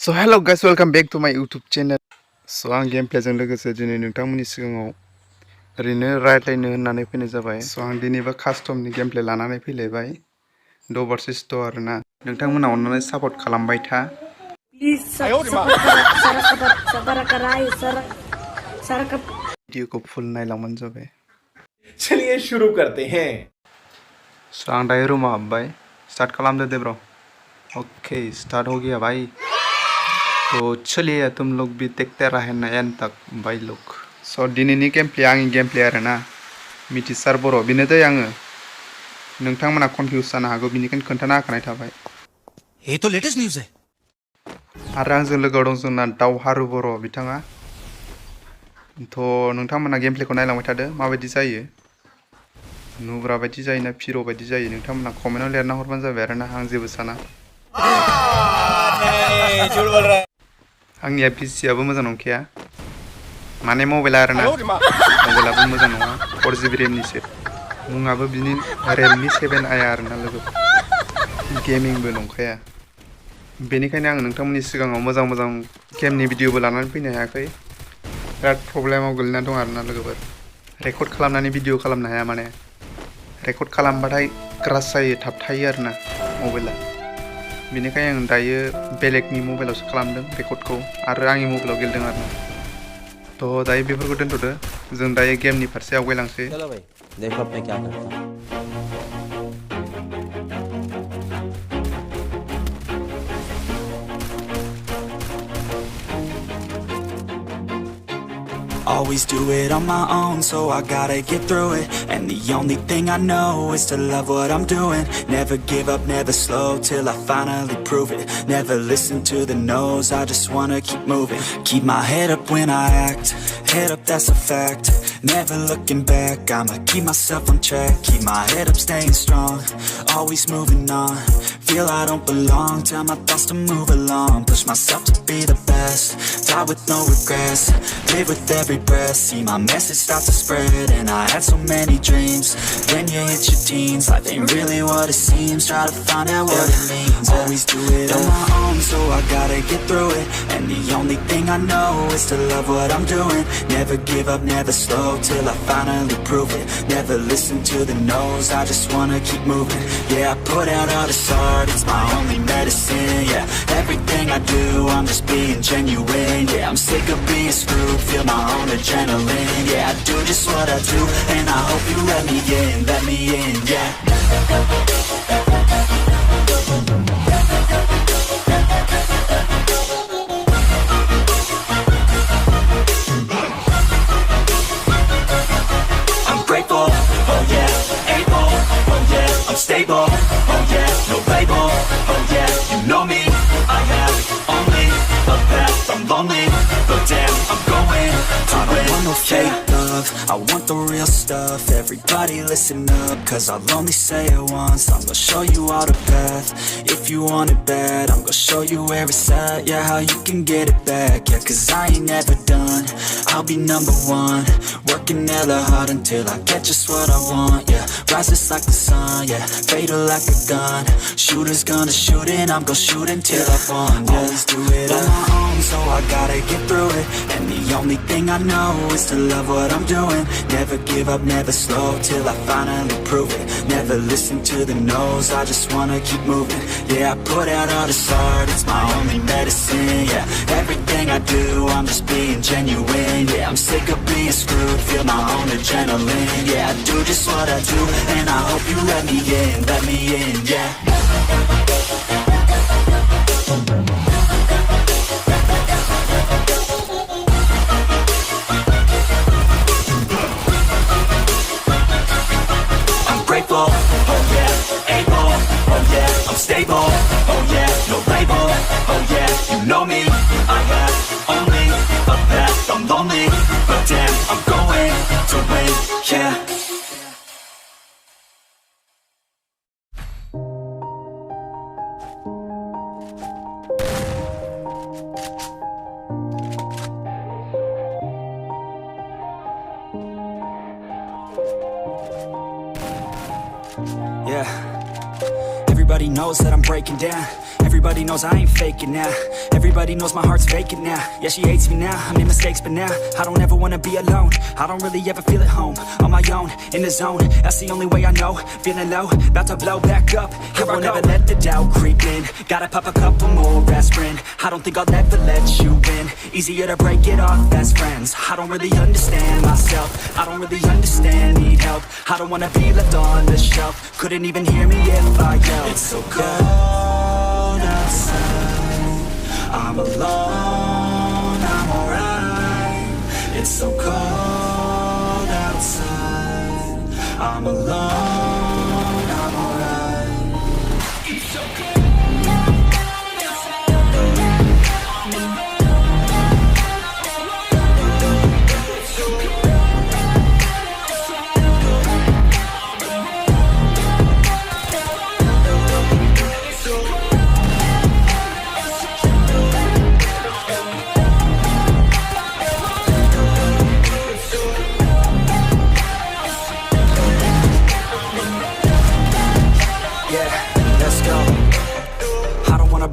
So hello guys, welcome back to my YouTube channel. So आं game प्लेजों लोगोसे दिनै नोंथांमोननि सिगाङाव ओरैनो रायज्लायनो होननानै फैनाय जाबाय। So आं दिनैबो कास्टमनि गेम प्ले लानानै फैलायबाय। ड भार्सेस ड आरोना। नोंथांमोना अननानै सापर्ट खालामबाय था। भिडिअखौ फुल नायलांबानो जाबाय। चलिए शुरू करते हैं। So आं दायो रुमाव हाबबाय। स्टार्ट खालामदो दे ब्र। ओके स्टार्ट हो गया भाई। तो चलिए तुम लोग भी देखते रहना एंड तक भाई लोग। सो दिनैनि गेम प्ले आंनि गेम प्ले आरोना मिथिसार बर' बेनो दै आङो नोंथांमोना कनफिउज जानो हागौ बिनिखायनो खोन्थाना होखानाय थाबाय। ये तो लेटेस्ट न्यूज़ है। आरो आंजों लोगोआव दं जोंना दावहारु बर' बिथाङा। थ' नोंथांमोना गेम प्लेखौ नायलांबाय थादो माबायदि जायो नुब्रा बायदि जायोना फिर' बायदि जायो नोंथांमोना कमेन्टआव लिरना हरबानो जाबाय आरोना आं जेबो साना। आंनिया पिसिआबो मोजां नंखाया माने मबाइला आरोना मबाइलाबो मोजां नङा 4GB रेमनिसो मुङाबो बिनि रेडमि 7i आरोना लोगो गेमिंबो नंखाया बेनिखायनो आं नोंथांमोननि सिगाङाव मोजां मोजां गेमनि भिडिअबो लानानै फैनो हायाखै बिराद प्रब्लेमाव गोलैना दं आरोना लोगोफोर रेकर्ड खालामनानै भिडिअ खालामनो हाया माने रेकर्ड खालामबाथाय क्रास जायो थाबथायो आरोना मबाइला बेनिखायनो आं दायो बेलेगनि मबाइलावसो खालामदों रेकर्डखौ आरो आंनि मबाइलाव गेलेदों आरोना थ' दायो बेफोरखौ दोनथ'दो जों दायो गेमनि फारसे आवगायलांसै। चलो भाई देखो अब मैं क्या करता हूँ। Always do it on my own, so I gotta get through it. And the only thing I know is to love what I'm doing. Never give up, never slow, till I finally prove it. Never listen to the no's, I just wanna keep moving. Keep my head up when I act, head up that's a fact. Never looking back, I'ma keep myself on track. Keep my head up, staying strong, always moving on. Feel I don't belong, tell my thoughts to move along. Push myself to be the best, die with no regrets. Live with every breath, see my message start to spread. And I had so many dreams, when you hit your teens, life ain't really what it seems. Try to find out what it means. Always do it on my own, so I gotta get through it. And the only thing I know is to love what I'm doing. Never give up, never slow, till I finally prove it. Never listen to the no's, I just wanna keep moving. Yeah, I put out all this art, it's my only medicine. Yeah, everything I do, I'm just being genuine. Yeah, I'm sick of being screwed, feel my own adrenaline. Yeah, I do just what I do, and I hope you let me in, yeah. I'm grateful, oh yeah, able, oh yeah, I'm stable, oh yeah, no label, oh yeah, you know me, I have only a path, I'm lonely, but damn, I'm going to win. I don't want no fake love, I want the real stuff. Everybody listen up, cause I'll only say it once. I'm gonna show you all the path, if you want it bad. I'm gonna show you where it's at, yeah, how you can get it back. Yeah, cause I ain't never done, I'll be number one. Working hella hard until I get just what I want. Yeah, rises like the sun, yeah, fatal like a gun. Shooter's gonna shoot and I'm gonna shoot until I won. Yeah, always do it on my own, so I gotta get through it. And the only thing I know is to love what I'm doing. Never give up, never slow, till I finally prove it. Never listen to the no's, I just wanna keep moving. Yeah, I put out all this art, it's my only medicine. Yeah, everything I do, I'm just being genuine. Yeah, I'm sick of being screwed, feel my own adrenaline. Yeah, I do just what I do, and I hope you let me in, yeah. Grateful, oh yeah, able, oh yeah, I'm stable, oh yeah, no label, oh yeah, you know me, I have only a path, I'm lonely, but damn, I'm going to win, yeah. Yeah, everybody knows that I'm breaking down. Everybody knows I ain't faking now. Everybody knows my heart's vacant now. Yeah, she hates me now, I made mistakes but now I don't ever wanna be alone. I don't really ever feel at home. On my own, in the zone, that's the only way I know. Feeling low, about to blow back up. Here I never let the doubt creep in. Gotta pop a couple more aspirin. I don't think I'll ever let you in. Easier to break it off best friends. I don't really understand myself. I don't really understand, need help. I don't wanna be left on the shelf. Couldn't even hear me if I yelled. It's so cold outside, I'm alone, I'm alright. It's so cold outside, I'm alone, I'm alright. It's so cold.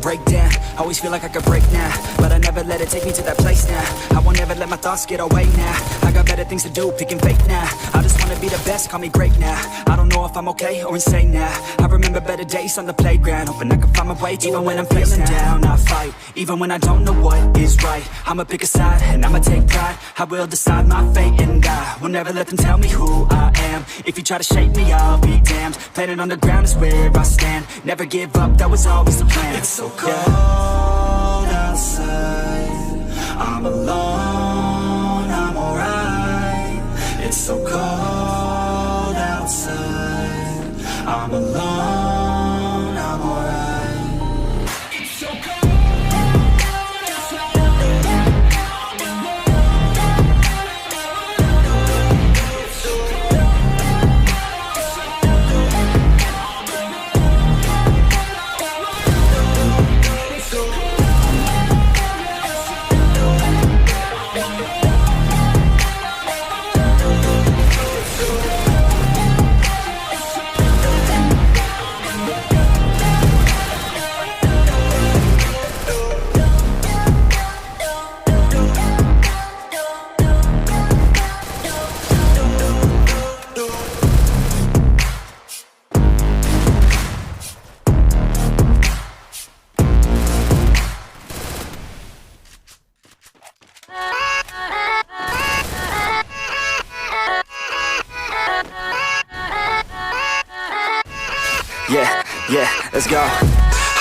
Break down, always feel like I could break now, but I never let it take me to that place now. I won't ever let my thoughts get away now. I got better things to do, picking fake now. I just wanna be the best, call me great now. I don't know if I'm okay or insane now. I remember better days on the playground, hoping I can find my way. Even when I'm feeling down, I fight. Even when I don't know what is right, I'ma pick a side and I'ma take pride. I will decide my fate and I will never let them tell me who I am. If you try to shape me, I'll be damned. Planet on the ground is where I stand. Never give up, that was always the plan. It's so cold outside, I'm alone, I'm alright. It's so cold outside, I'm alone, I'm alright. It's so cold. Yeah, let's go.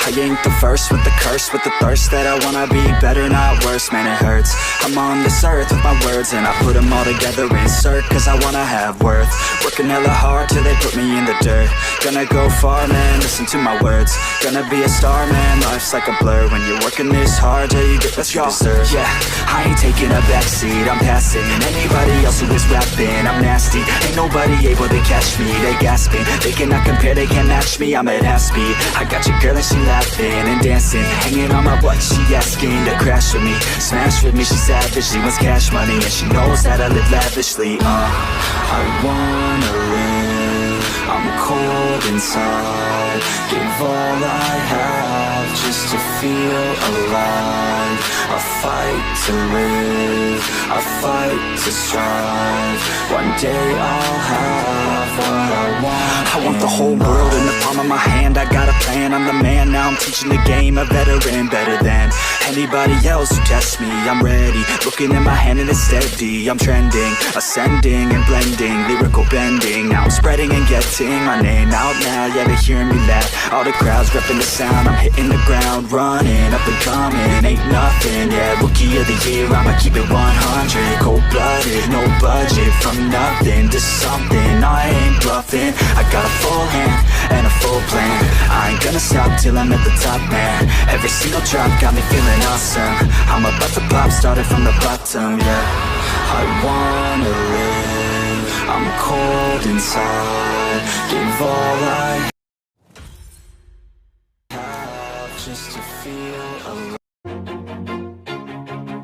I ain't the first with the curse, with the thirst that I wanna be better, not worse, man it hurts. I'm on this earth with my words and I put them all together, insert, cause I wanna have worth. Working hella hard till they put me in the dirt. Gonna go far, man, listen to my words. Gonna be a star, man, life's like a blur. When you're working this hard, yeah, you get what you deserve. Yeah, I ain't taking a backseat, I'm passing anybody else who is rapping. I'm nasty, ain't nobody able to catch me. They gasping, they cannot compare, they can't match me. I'm at half speed, I got your girl and she laughing and dancing, hanging on my butt, she asking to crash with me, smash with me. She savage, she wants cash money and she knows that I live lavishly. I wanna live, I'm cold inside. Give all I have just to feel alive. I fight to live, I fight to strive. One day I'll have what I want. I want the whole world in the palm of my hand. I got a plan, I'm the man. Now I'm teaching the game, a veteran, better than anybody else who tests me. I'm ready, looking at my hand and it's steady. I'm trending, ascending and blending, lyrical bending. Now I'm spreading and getting my name out now. Yeah, they hearing me laugh, all the crowds repping the sound. I'm hitting the ground, running, up and coming, ain't nothing. Yeah, rookie of the year, I'ma keep it 100. Cold-blooded, no budget, from nothing to something. I ain't bluffing, I got a full hand and a full plan. I ain't gonna stop till I'm at the top, man. Every single drop got me feeling awesome. I'm about to pop, started from the bottom, yeah. I wanna live, I'm cold inside. Give all I have just to feel alive.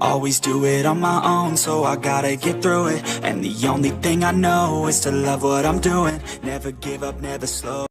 Always do it on my own, so I gotta get through it. And the only thing I know is to love what I'm doing. Never give up, never slow.